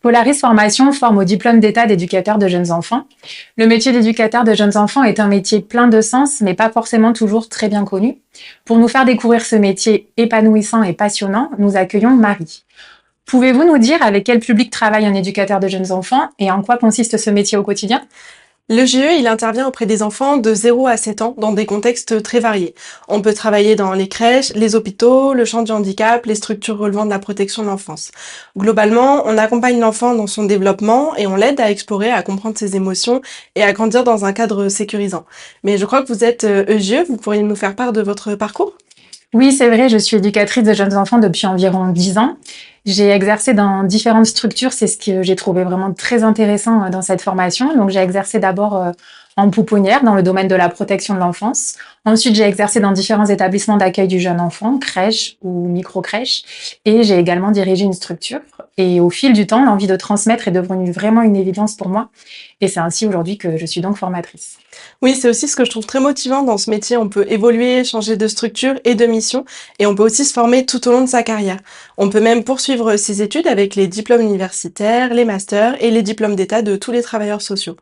Polaris Formation forme au diplôme d'État d'éducateur de jeunes enfants. Le métier d'éducateur de jeunes enfants est un métier plein de sens, mais pas forcément toujours très bien connu. Pour nous faire découvrir ce métier épanouissant et passionnant, nous accueillons Marie. Pouvez-vous nous dire avec quel public travaille un éducateur de jeunes enfants et en quoi consiste ce métier au quotidien? Le GE, il intervient auprès des enfants de 0 à 7 ans dans des contextes très variés. On peut travailler dans les crèches, les hôpitaux, le champ du handicap, les structures relevant de la protection de l'enfance. Globalement, on accompagne l'enfant dans son développement et on l'aide à explorer, à comprendre ses émotions et à grandir dans un cadre sécurisant. Mais je crois que vous êtes EGE, vous pourriez nous faire part de votre parcours? Oui, c'est vrai, je suis éducatrice de jeunes enfants depuis environ 10 ans. J'ai exercé dans différentes structures, c'est ce que j'ai trouvé vraiment très intéressant dans cette formation. Donc j'ai exercé d'abord en pouponnière dans le domaine de la protection de l'enfance. Ensuite, j'ai exercé dans différents établissements d'accueil du jeune enfant, crèches ou micro-crèches. Et j'ai également dirigé une structure. Et au fil du temps, l'envie de transmettre est devenue vraiment une évidence pour moi. Et c'est ainsi aujourd'hui que je suis donc formatrice. Oui, c'est aussi ce que je trouve très motivant dans ce métier. On peut évoluer, changer de structure et de mission, et on peut aussi se former tout au long de sa carrière. On peut même poursuivre ses études avec les diplômes universitaires, les masters et les diplômes d'État de tous les travailleurs sociaux.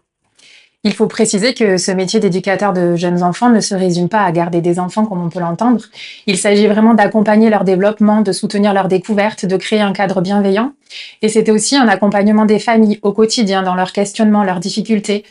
Il faut préciser que ce métier d'éducateur de jeunes enfants ne se résume pas à garder des enfants comme on peut l'entendre. Il s'agit vraiment d'accompagner leur développement, de soutenir leur découverte, de créer un cadre bienveillant. Et c'est aussi un accompagnement des familles au quotidien dans leurs questionnements, leurs difficultés.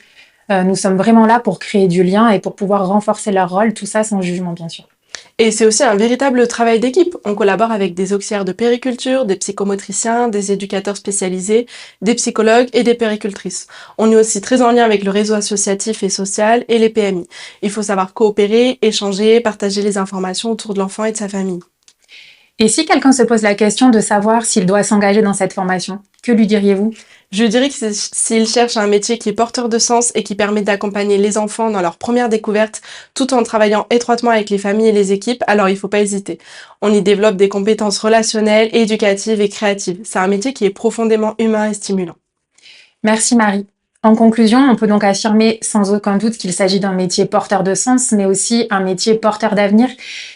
Nous sommes vraiment là pour créer du lien et pour pouvoir renforcer leur rôle, tout ça sans jugement bien sûr. Et c'est aussi un véritable travail d'équipe. On collabore avec des auxiliaires de périculture, des psychomotriciens, des éducateurs spécialisés, des psychologues et des péricultrices. On est aussi très en lien avec le réseau associatif et social et les PMI. Il faut savoir coopérer, échanger, partager les informations autour de l'enfant et de sa famille. Et si quelqu'un se pose la question de savoir s'il doit s'engager dans cette formation, que lui diriez-vous? Je dirais que s'ils cherchent un métier qui est porteur de sens et qui permet d'accompagner les enfants dans leur première découverte, tout en travaillant étroitement avec les familles et les équipes, alors il faut pas hésiter. On y développe des compétences relationnelles, éducatives et créatives. C'est un métier qui est profondément humain et stimulant. Merci Marie. En conclusion, on peut donc affirmer sans aucun doute qu'il s'agit d'un métier porteur de sens, mais aussi un métier porteur d'avenir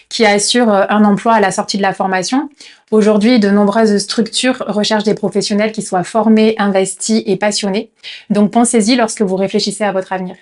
qui assure un emploi à la sortie de la formation. Aujourd'hui, de nombreuses structures recherchent des professionnels qui soient formés, investis et passionnés. Donc pensez-y lorsque vous réfléchissez à votre avenir.